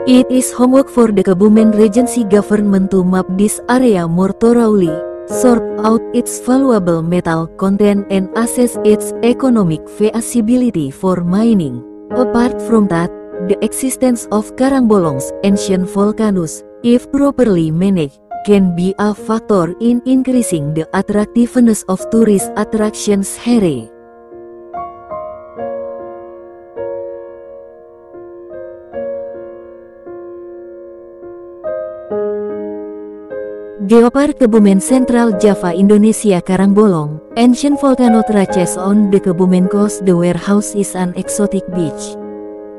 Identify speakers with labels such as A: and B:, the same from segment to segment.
A: It is homework for the Kebumen Regency government to map this area more thoroughly, sort out its valuable metal content and assess its economic feasibility for mining. Apart from that, the existence of Karangbolong's ancient volcanoes, if properly managed, can be a factor in increasing the attractiveness of tourist attractions here. Geopark Kebumen Central Java Indonesia Karangbolong, ancient volcano traces on the Kebumen coast. The warehouse is an exotic beach.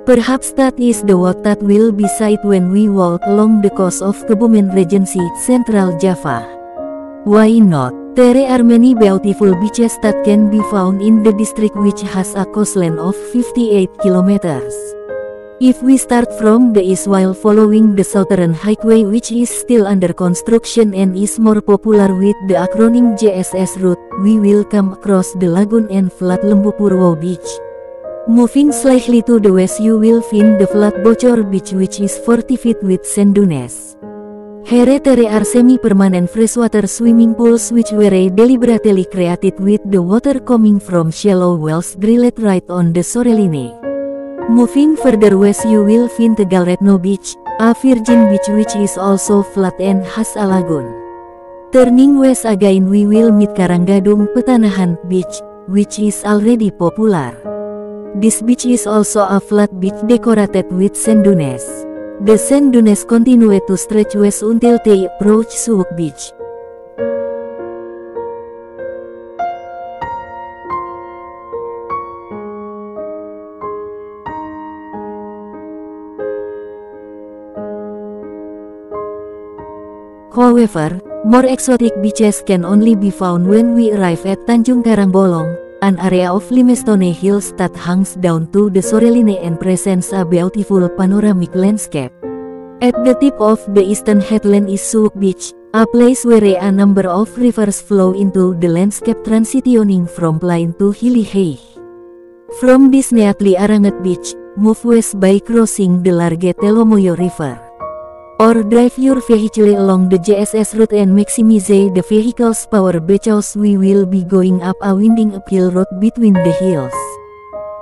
A: Perhaps that is the what that will be sight when we walk along the coast of Kebumen Regency, Central Java. Why not? There are many beautiful beaches that can be found in the district, which has a coastline of 58 kilometers. If we start from the east while following the southern highway, which is still under construction and is more popular with the acronym JSS route, we will come across the lagoon and flat Lembu Purwo Beach. Moving slightly to the west, you will find the flat Bocor Beach, which is 40 feet with sand dunes. Here there are semi-permanent freshwater swimming pools which were deliberately created with the water coming from shallow wells drilled right on the shoreline. Moving further west, you will find Tegal Retno Beach, a virgin beach which is also flat and has a lagoon. Turning west again, we will meet Karanggadung Petanahan Beach, which is already popular. This beach is also a flat beach decorated with sand dunes. The sand dunes continue to stretch west until they approach Suwuk Beach. However, more exotic beaches can only be found when we arrive at Tanjung Karangbolong, an area of limestone hills that hangs down to the shoreline and presents a beautiful panoramic landscape. At the tip of the eastern headland is Suwuk Beach, a place where a number of rivers flow into the landscape, transitioning from plain to hilly height. From this neatly arranged beach, move west by crossing the Large Telomoyo River. Or drive your vehicle along the JSS route and maximize the vehicle's power because we will be going up a winding uphill road between the hills.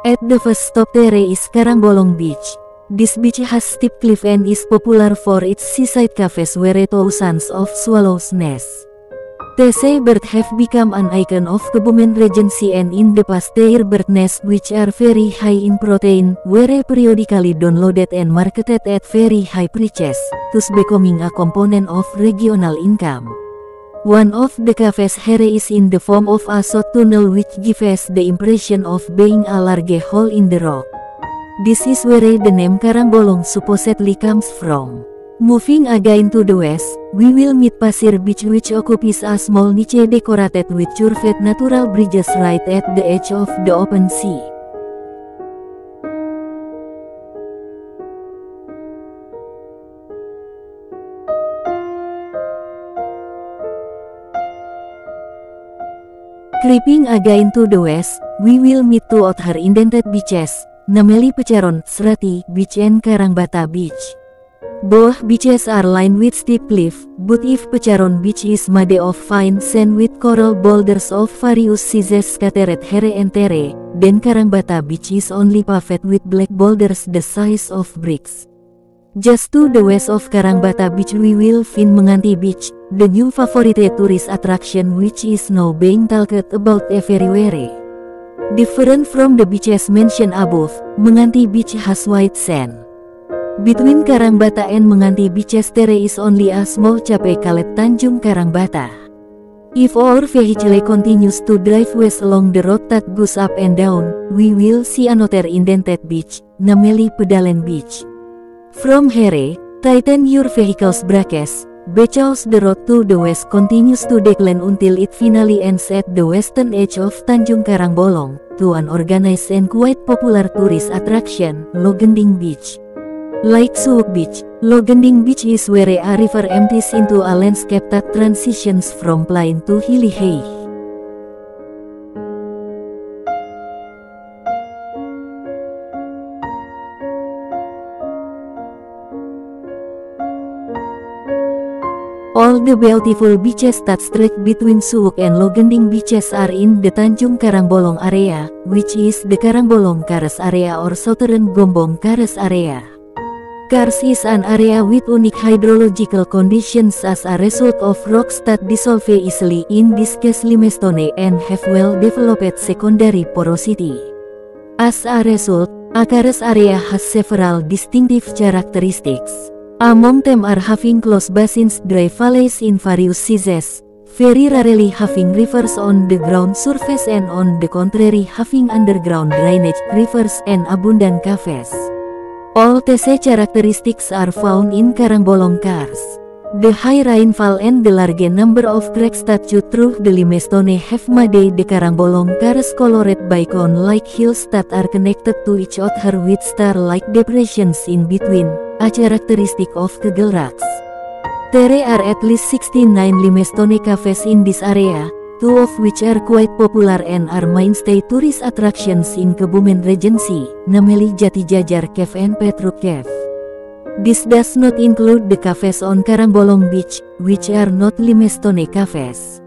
A: At the first stop there is Karangbolong Beach. This beach has steep cliff and is popular for its seaside cafes where thousands of swallows nest. The seabirds have become an icon of Kebumen Regency, and in the past their bird nests, which are very high in protein, were periodically downloaded and marketed at very high prices, thus becoming a component of regional income. One of the cafes here is in the form of a short tunnel which gives the impression of being a large hole in the rock. This is where the name Karangbolong supposedly comes from. Moving again to the west, we will meet Pasir Beach, which occupies a small niche decorated with curved natural bridges right at the edge of the open sea. Creeping again to the west, we will meet two other indented beaches, namely Pecaron, Srati Beach and Karangbata Beach. Both beaches are lined with steep cliff, but if Pecaron Beach is made of fine sand with coral boulders of various sizes scattered here and there, then Karangbata Beach is only paved with black boulders the size of bricks. Just to the west of Karangbata Beach we will find Menganti Beach, the new favorite tourist attraction which is now being talked about everywhere. Different from the beaches mentioned above, Menganti Beach has white sand. Between Karangbata and Menganti beaches there is only a small cape called Tanjung Karangbata. If our vehicle continues to drive west along the road that goes up and down, we will see another indented beach, namely Pedalen Beach. From here, tighten your vehicle's brakes, because the road to the west continues to decline until it finally ends at the western edge of Tanjung Karangbolong, to an organized and quite popular tourist attraction, Logending Beach. Like Suwuk Beach, Logending Beach is where a river empties into a landscape that transitions from plain to hilly height. the beautiful beaches that stretch between Suwuk and Logending beaches are in the Tanjung Karangbolong area, which is the Karangbolong Karst area or Southern Gombong Karst area. Karst is an area with unique hydrological conditions as a result of rocks that dissolve easily, in this case limestone, and have well-developed secondary porosity. As a result, a karst area has several distinctive characteristics. Among them are having close basins, dry valleys in various sizes, very rarely having rivers on the ground surface, and on the contrary having underground drainage, rivers, and abundant caves. All these characteristics are found in Karangbolong Karst. The high rainfall and the large number of cracks that cut through the limestone have made the Karangbolong Karst colored by cone-like hills that are connected to each other with star-like depressions in between, a characteristic of Kegel rocks. There are at least 69 limestone caves in this area, 2 of which are quite popular and are mainstay tourist attractions in Kebumen Regency, namely Jati Jajar Cave and Petruk Cave. This does not include the caves on Karangbolong Beach, which are not limestone caves.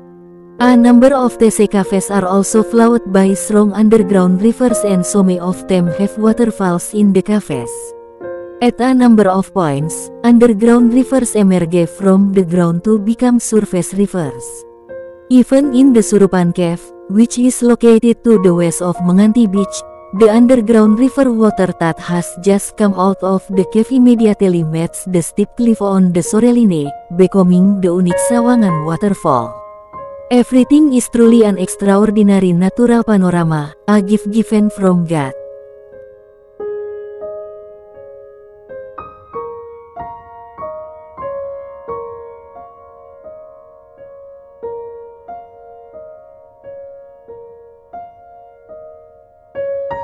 A: A number of these caves are also flowed by strong underground rivers, and some of them have waterfalls in the caves. At a number of points, underground rivers emerge from the ground to become surface rivers. Even in the Surupan Cave, which is located to the west of Menganti Beach, the underground river water that has just come out of the cave immediately meets the steep cliff on the Soreline, becoming the unique Sawangan waterfall. Everything is truly an extraordinary natural panorama, a gift given from God.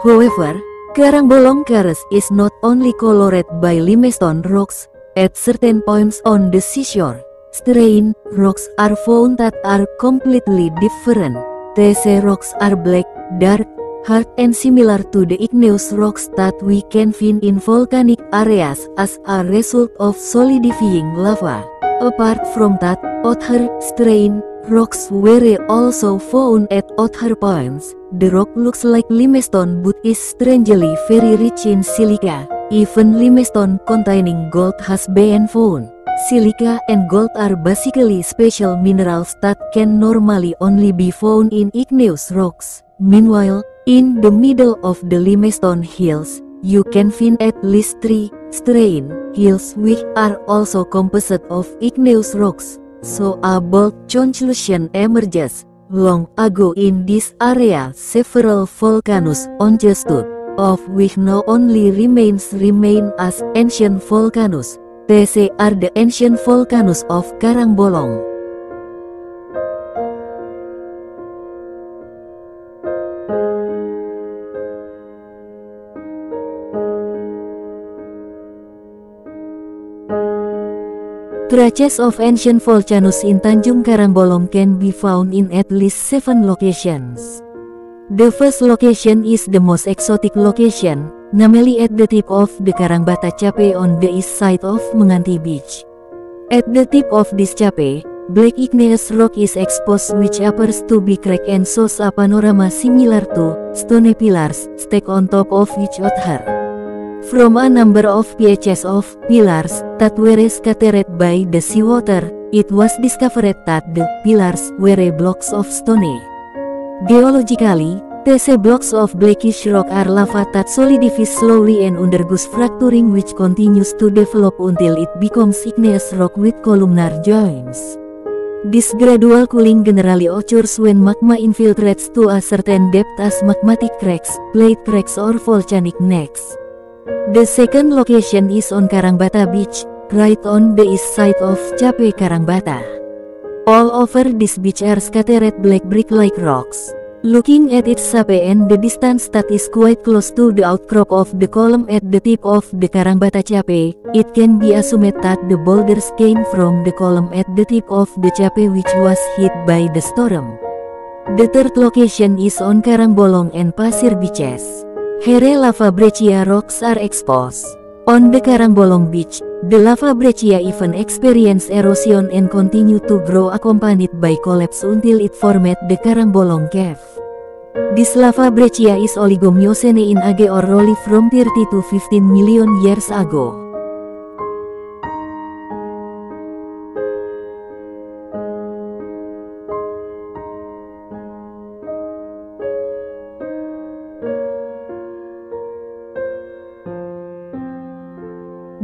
A: However, Karangbolong Karst is not only colored by limestone rocks. At certain points on the seashore, terrain rocks are found that are completely different. These rocks are black, dark, hard, and similar to the igneous rocks that we can find in volcanic areas as a result of solidifying lava. Apart from that, other terrain rocks were also found at other points. The rock looks like limestone but is strangely very rich in silica. Even limestone containing gold has been found. Silica and gold are basically special minerals that can normally only be found in igneous rocks. Meanwhile, in the middle of the limestone hills, you can find at least 3 terrain hills which are also composed of igneous rocks. So a bold conclusion emerges. Long ago in this area several volcanoes understood, of which now only remain as ancient volcanoes. These are the ancient volcanoes of Karangbolong. Traces of ancient volcanoes in Tanjung Karangbolong can be found in at least 7 locations. The first location is the most exotic location, namely at the tip of the Karangbata Cape on the east side of Menganti Beach. At the tip of this cape, black igneous rock is exposed which appears to be cracked and shows a panorama similar to stone pillars stacked on top of each other. From a number of patches of pillars that were scattered by the seawater, it was discovered that the pillars were blocks of stone. Geologically, these blocks of blackish rock are lava that solidifies slowly and undergoes fracturing, which continues to develop until it becomes igneous rock with columnar joints. This gradual cooling generally occurs when magma infiltrates to a certain depth as magmatic cracks, plate cracks, or volcanic necks. The second location is on Karangbata Beach, right on the east side of Cape Karangbata. All over this beach are scattered black brick-like rocks. Looking at its shape and the distance that is quite close to the outcrop of the column at the tip of the Karangbata Cape, it can be assumed that the boulders came from the column at the tip of the cape which was hit by the storm. The third location is on Karangbolong and Pasir Beaches. Here lava breccia rocks are exposed. On the Karangbolong Beach, The lava breccia even experience erosion and continue to grow accompanied by collapse until it formed the Karangbolong Cave. This lava breccia is Oligocene in age or relief from 30 to 15 million years ago.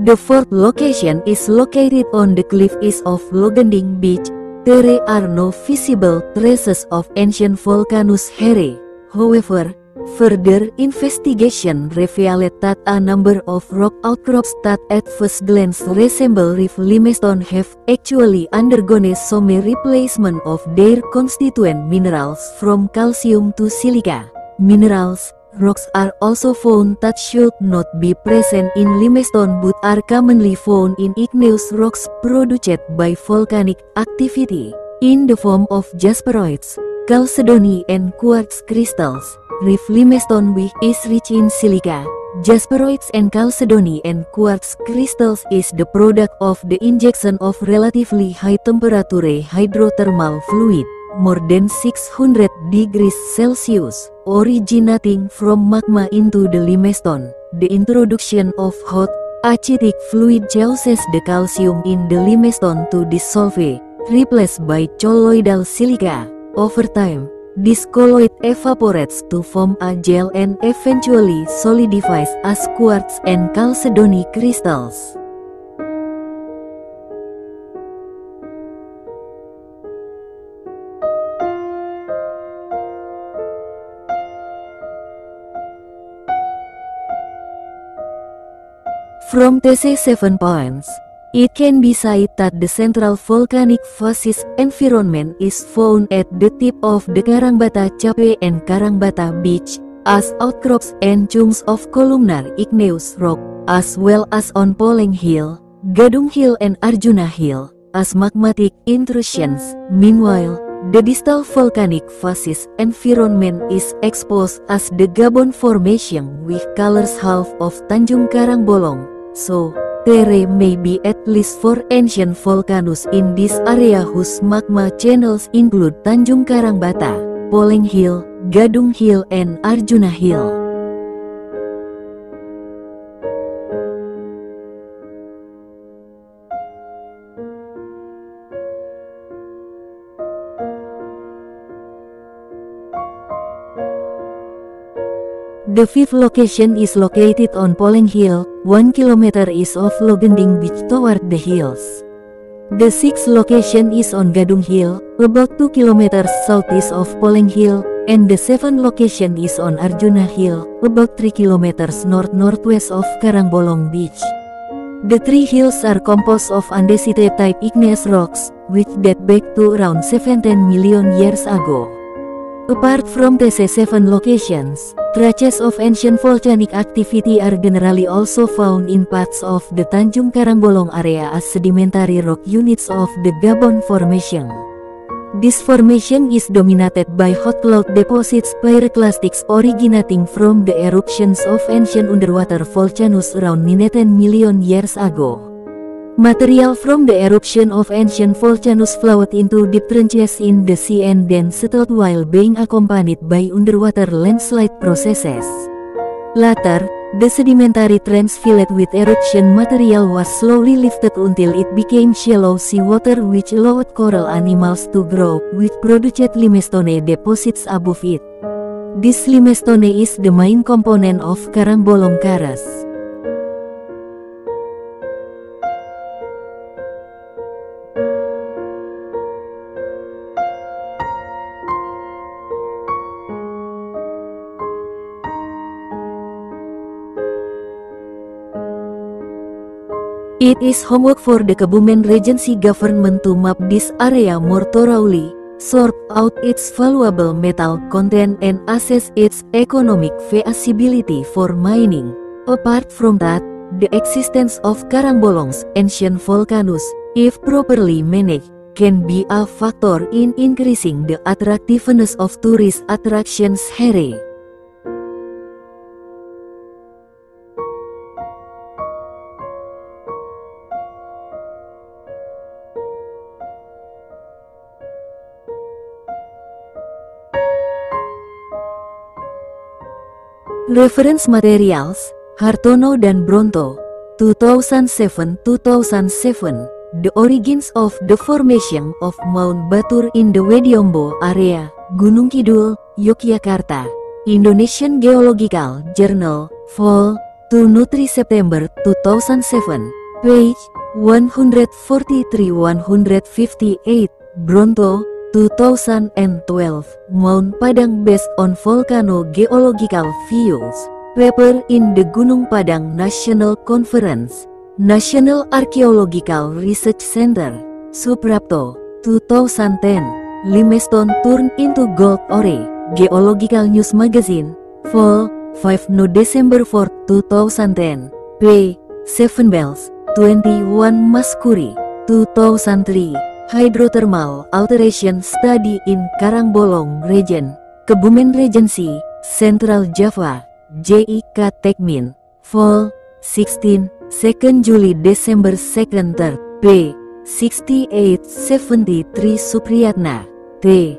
A: The fourth location is located on the cliff east of Logending Beach. There are no visible traces of ancient volcanoes here. However, further investigation revealed that a number of rock outcrops that at first glance resemble reef limestone have actually undergone some replacement of their constituent minerals from calcium to silica. Minerals rocks are also found that should not be present in limestone but are commonly found in igneous rocks produced by volcanic activity, in the form of jasperoids, chalcedony and quartz crystals. Reef limestone which is rich in silica, jasperoids and chalcedony and quartz crystals is the product of the injection of relatively high temperature hydrothermal fluid, more than 600 degrees Celsius, originating from magma into the limestone. The introduction of hot, acidic fluid causes the calcium in the limestone to dissolve, replaced by colloidal silica. Over time, this colloid evaporates to form a gel and eventually solidifies as quartz and chalcedony crystals. From these 7 points, it can be said that the central volcanic facies environment is found at the tip of the Karangbata Cape and Karangbata Beach, as outcrops and chunks of columnar igneous rock, as well as on Poleng Hill, Gadung Hill and Arjuna Hill, as magmatic intrusions. Meanwhile, the distal volcanic facies environment is exposed as the Gabon Formation which covers half of Tanjung Karangbolong. So, there may be at least 4 ancient volcanoes in this area whose magma channels include Tanjung Karangbata, Poleng Hill, Gadung Hill and Arjuna Hill. The fifth location is located on Poleng Hill, 1 km east of Logending Beach toward the hills. The sixth location is on Gadung Hill, about 2 km southeast of Poleng Hill, and the seventh location is on Arjuna Hill, about 3 km north-northwest of Karangbolong Beach. The 3 hills are composed of andesite-type igneous rocks, which date back to around 17 million years ago. Apart from these 7 locations, traces of ancient volcanic activity are generally also found in parts of the Tanjung Karangbolong area as sedimentary rock units of the Gabon Formation. This formation is dominated by hot cloud deposits pyroclastics originating from the eruptions of ancient underwater volcanoes around 10 million years ago. Material from the eruption of ancient volcanoes flowed into deep trenches in the sea and then settled while being accompanied by underwater landslide processes. Later, the sedimentary trench filled with eruption material was slowly lifted until it became shallow seawater which allowed coral animals to grow, which produced limestone deposits above it. This limestone is the main component of Karangbolong Karst. It is homework for the Kebumen Regency government to map this area more thoroughly, sort out its valuable metal content and assess its economic feasibility for mining. Apart from that, the existence of Karangbolong's ancient volcanoes, if properly managed, can be a factor in increasing the attractiveness of tourist attractions here. Reference Materials, Hartono dan Bronto, 2007-2007, The Origins of the Formation of Mount Batur in the Wediombo Area, Gunung Kidul, Yogyakarta. Indonesian Geological Journal, Vol. 2 September 2007, page 143-158, Bronto, 2012, Mount Padang based on volcano geological views, paper in the Gunung Padang National Conference, National Archaeological Research Center, Suprapto, 2010, Limestone turned into gold ore, Geological News Magazine, Vol. 5 No December 4, 2010, p. 7 Bells, 21 Maskuri, 2003, Hydrothermal Alteration Study in Karangbolong Region, Kebumen Regency, Central Java, JIK Tekmin, Vol. 16, 2 Juli December 2nd 3rd, p. 6873 Supriyatna, T.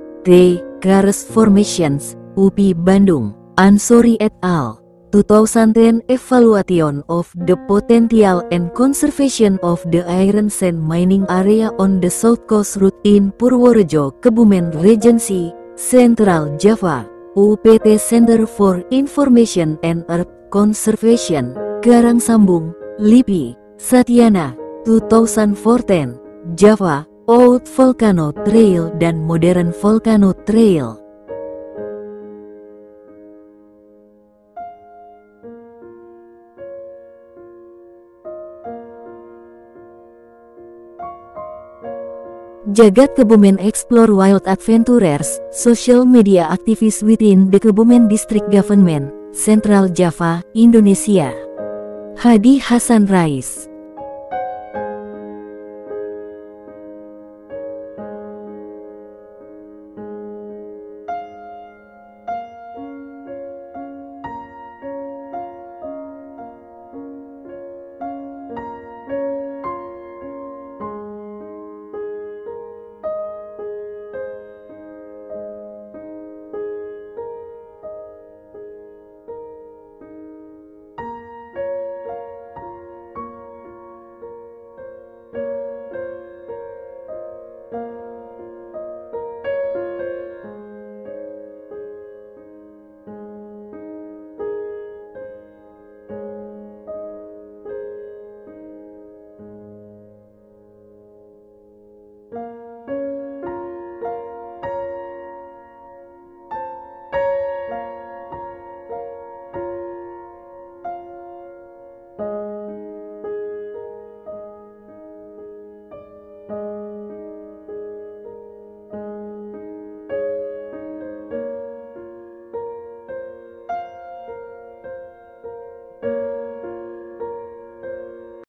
A: Karst Formations, UPI Bandung. Ansori et al. 2010 Evaluation of the Potential and Conservation of the Iron Sand Mining Area on the South Coast Route in Purworejo, Kebumen Regency, Central Java, UPT Center for Information and Earth Conservation, Karangsambung, LIPI, Satyana, 2014, Java, Old Volcano Trail dan Modern Volcano Trail. Jagat Kebumen Explore Wild Adventurers, social media activists within the Kebumen District Government, Central Java, Indonesia. Hadi Hasan Rais.